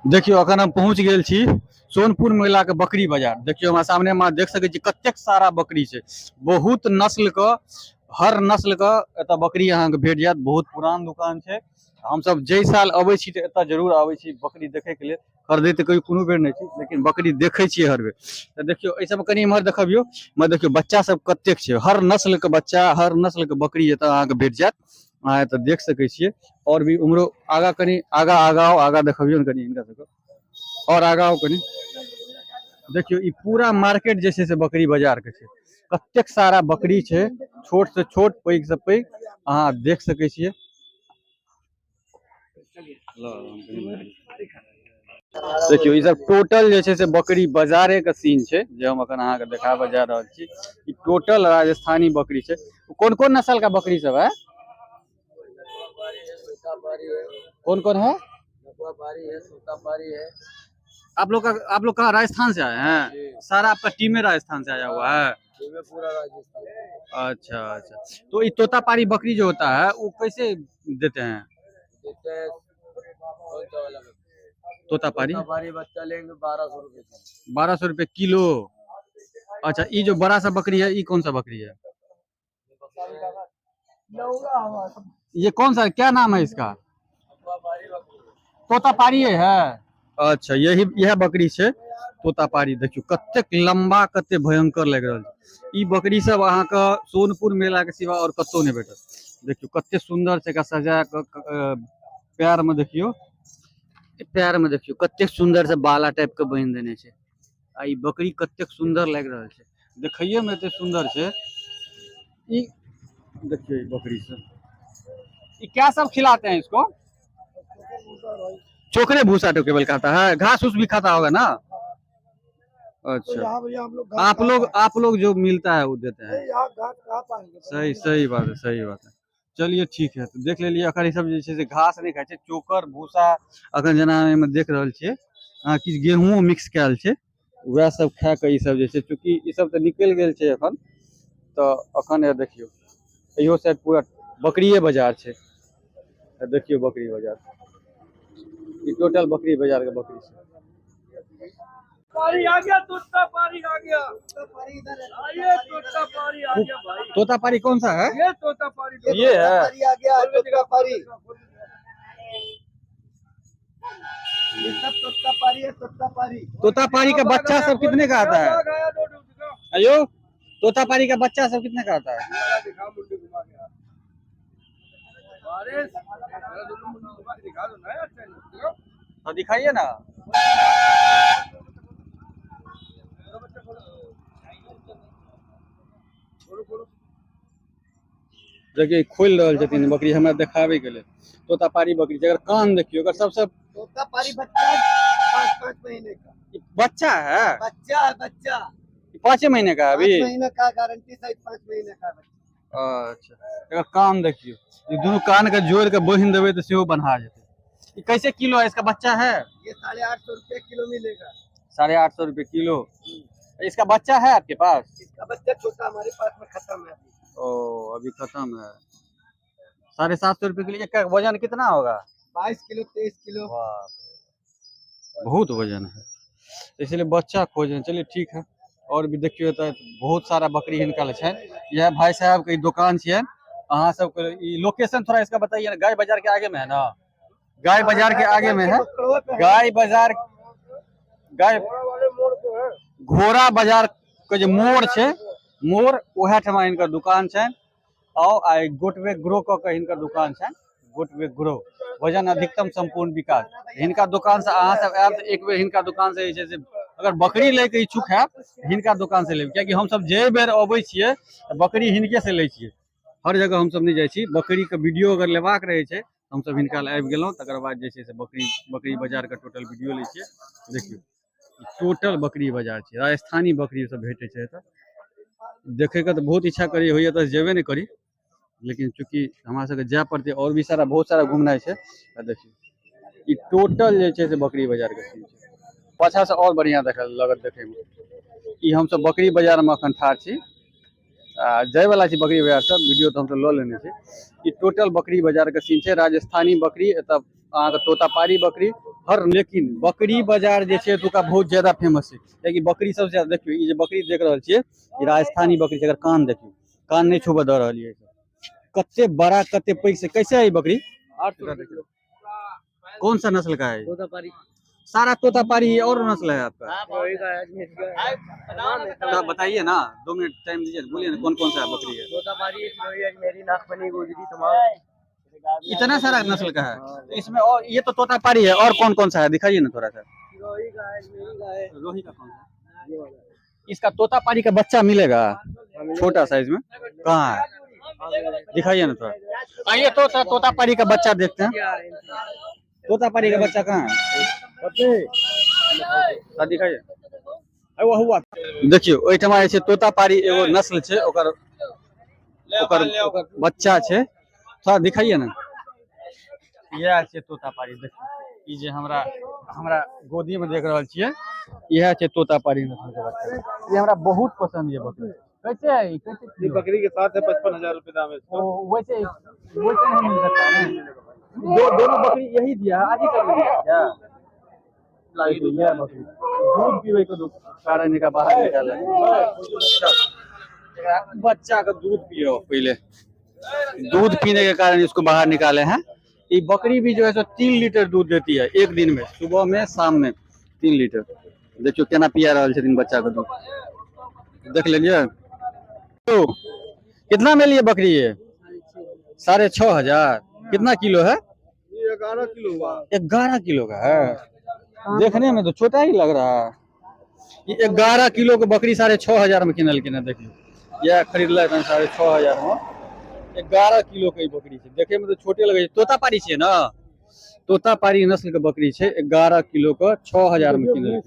देखियो अखन हम पहुंच गेल छी सोनपुर मेला के बकरी बाजार। देखियो हमरा सामने में देख सके छी कतेक सारा बकरी छै। बहुत नस्ल के, हर नस्ल के एतऽ बकरी अहाँ के भेट जायत। बहुत पुरान दुकान छै। हम सब जय साल अबै छी तऽ एतऽ जरूर आबै छी बकरी देखे के लेल। खरीदे तऽ कहीं कोनो बेर नहीं छी, लेकिन बकरी देखे छियै हर बेर। तऽ देखियो एहि सब कनी इम्हर देखबियो, मैं देखियो बच्चा सब कतेक छै। हर नस्ल के बच्चा, हर नस्ल के बकरी एतऽ अहाँ के भेट जायत। अहाँ एतऽ देख सकै छियै। और भी उम्हरो आगा कनी आगा आगा देखबियो कनी हिनका सबके, और आगा कनी देखियो ई पूरा मार्केट जे छै से बकरी बाजार के छै। कतेक सारा बकरी छै, छोट से छोट, पैघ से पैघ, अहाँ देख सकै छियै। देखियो ई सब टोटल जे छै से बकरी बाजारे के सीन छै, जे हम अखन अहाँ के देखाबऽ जा रहल छी। ई टोटल राजस्थानी बकरी छै। कौन कौन नस्ल का बकरी सब है? कौन कौन है? आप लोग कहाँ राजस्थान से आए हैं? सारा आपका टीम में राजस्थान से आया हुआ है? पूरा राजस्थान। अच्छा अच्छा। तो ये तोतापारी बकरी जो होता है वो कैसे देते हैं? तोतापारी बच्चा लेंगे 1200 रुपए। 1200 रुपए किलो? अच्छा, ये जो बड़ा सा बकरी है ये कौन सा बकरी है? ये कौन सा, क्या नाम है इसका? तोतापारी है। अच्छा, यही यह बकरी छै तोतापारी। देखियो कतेक लंबा, कते भयंकर लग रहल छै। ई बकरी सब अहाँ के सोनपुर मेला के सिवा और कतौ नहीं भेटत। देखियो कते सुंदर से सजा के, पैर में देखियो, पैर में देखियो कतेक सुंदर से बाला टाइप के बांध देने छै। आ ई बकरी कतेक सुंदर लग रहल छै, देखइये में एते सुंदर छै। ई देखियो ई बकरी सब, ये क्या सब खिलाते हैं इसको? चोकरे भूसा तो केवल खाता है, घास उस भी खाता होगा ना? अच्छा, आप लोग जो मिलता है वो देते हैं? सही सही बात है, सही बात है। चलिए ठीक है, तो देख लेलिए। अखन ई सब जे छै से घास नहीं खाय छै, चोकर भूसा अखन जेना एमे देख रहल छियै किछु गेहूं मिक्स कैल छै, वएह सब खा के ई सब जे छै, चूंकि ई सब तऽ निकलि गेल छै अखन। तऽ अखन यार देखियो इहो साइड पूरा बकरिये बाजार छै। देखियो बकरी बाजार, ये टोटल बकरी बाजार के बकरी छै। पारी आ गया, तोता पारी आ गया। आइए तोता पारी आ गया भाई। तोता पारी कौन सा है? ये तोता पारी, ये है। पारी आ गया, तोता पारी। ये सब तोता पारी है, तोता पारी। तोता पारी का बच्चा सब कितने का आता है? अयो, तोता पारी का बच्चा सब कितने का आता है? तो दिखाइए ना। देखिए खोल रहल छथिन बकरी हमरा देखाबे के लेल। तोतापारी बकरी, जगह कान देखियो, अगर सबसे तोतापारी बच्चा 5 महीने का बच्चा है। बच्चा है, बच्चा 5 महीने का अभी? 5 महीने का गारंटी सहित 5 महीने का बच्चा। अच्छा, अगर कान देखियो, ये दोनों कान के जोड़ के बहिन देवे तो सेहो बन्हा जेते। ये कैसे किलो है इसका बच्चा है? ये 850 रुपए किलो मिलेगा। 850 रुपए किलो। इसका बच्चा है आपके पास? इसका बच्चा छोटा हमारे पास में खत्म है। ओ, अभी खत्म है। 750 रुपए के लिए। क्या वजन कितना होगा? 22 किलो 23 किलो। बहुत वजन है, इसलिए बच्चा खोजे। चलिए ठीक है। और भी देखियो तो बहुत सारा बकरी हिनका छै। यह भाई साहब के दुकान छियन। अहाँ सब के लोकेशन थोड़ा इसका बताइए ना। गाय बाजार के आगे में है ना? गाय बाजार के आगे में है। गाय बाजार, गाय घोड़ा बाजार के जो मोड़ छै, मोड़ वह ठमा इनका दुकान छै। और आई गोटवे ग्रो के इनका दुकान छै। गोटवे ग्रो, वजन अधिकतम संपूर्ण विकास। इनका दुकान से अहाँ सब आब एक बेर हिनका दुकान से जे छै से अगर बकरी ले के इच्छुक है हिनका दुकान से लेब, कियाकि हम सब जे बेर अबै छियै बकरी हिनके से लै छियै। हर जगह हम सब नहीं जाइ छी। बकरी के वीडियो अगर लेबाक रहे छै हम सब हिनका आबि गेलहुं, तकर बाद जे छै से बकरी बाजार के टोटल वीडियो लै छियै। देखियो टोटल बकरी बाजार छै, राजस्थानी बकरी सब भेटे छै एतऽ। देखे के तो बहुत इच्छा करी होइए तो जेबे नहीं करी, लेकिन चूंकि हमरा सबके जाय पड़ते और भी सारा बहुत सारा घूमनाइ छै। देखियो ई टोटल जे छै से बकरी बाजार के सीन छै। पाछा से और बढ़िया लगत देखे में। ई हम सब बकरी बाजार में अखन ठाढ़ छी आ जाय वाला छी बकरी बाजार सब। वीडियो तो हम सब ल लेने छी। ई टोटल बकरी बाजार के सीन छै। राजस्थानी बकरी एतऽ अहाँ के तोतापारी बकरी हर, लेकिन बकरी बाजार जे छै एतुका बहुत ज्यादा फेमस है, कियाकि बकरी सबसे ज्यादा देखियो ई जे बकरी देख रहल छियै ई राजस्थानी बकरी छै, एकर कान देखियो, कान नहीं छुबे दऽ रहल है, कते बड़ा कते पैघ से। कैसे है ये बकरी? 800 रुपए। कौन सा नस्ल का है? तोतापारी। सारा तोतापारी है और नस्ल है आपका? तो बताइए ना, 2 मिनट टाइम दीजिए, बोलिए ना कौन कौन सा बकरी है? तोतापारी, अजमेरी, नागफनी, गोजरी, तमाम। इतना सारा नस्ल का है इसमें। और ये तो तोतापारी है, और कौन कौन सा है दिखाइए ना थोड़ा सा। रोही का है, अजमेरी का है। रोही का कौन सा? इसका तोतापारी का बच्चा मिलेगा छोटा साइज में? कहाँ है दिखाइए ना थोड़ा। आइए तो तोतापारी का बच्चा देखते हैं। तोतापारी का बच्चा कहाँ है? दिखाइए। हुआ देखियो ओहिठमा जे छै तोतापारी एगो नस्ल छै, ओकर ओकर बच्चा छै, थोड़ा दिखाइए ना। यह छै तोतापारी, देखियो ई जे हमरा गोदी में देख रहल छियै, यह छै तोतापारी नस्ल के बच्चा। ये हमरा बहुत पसंद है बकरी। कैसे है? कैसे बकरी के साथ है? 55,000 रुपए दाम है। वैसे नहीं मिल सकता है ना? दोनों बकरी यही दिया है, आज ही कर दिया क्या? दूध पीवे के कारण का बाहर निकाला, बच्चा का दूध पियो, पहले दूध पीने के कारण इसको बाहर निकाले हैं। ये बकरी भी जो है 3 लीटर दूध देती है एक दिन में, सुबह में शाम में 3 लीटर। देखियो केना पिया रहल छथिन बच्चा का दूध, देख लीजिए। तो कितना में लिए बकरी ये? 6,500। कितना किलो है? 11 किलो। 11 किलो का है, देखने में तो छोटा ही लग रहा है। ये 11 किलो के बकरी 6,500 में किनल के ना, देखियो यह खरीदल 6,500 में। 11 किलो के बकरी है, देखे में तो छोटे लगे। तोतापारी है ना, तोतापारी नस्ल के बकरी है, 11 किलो का 6,000 में किनल।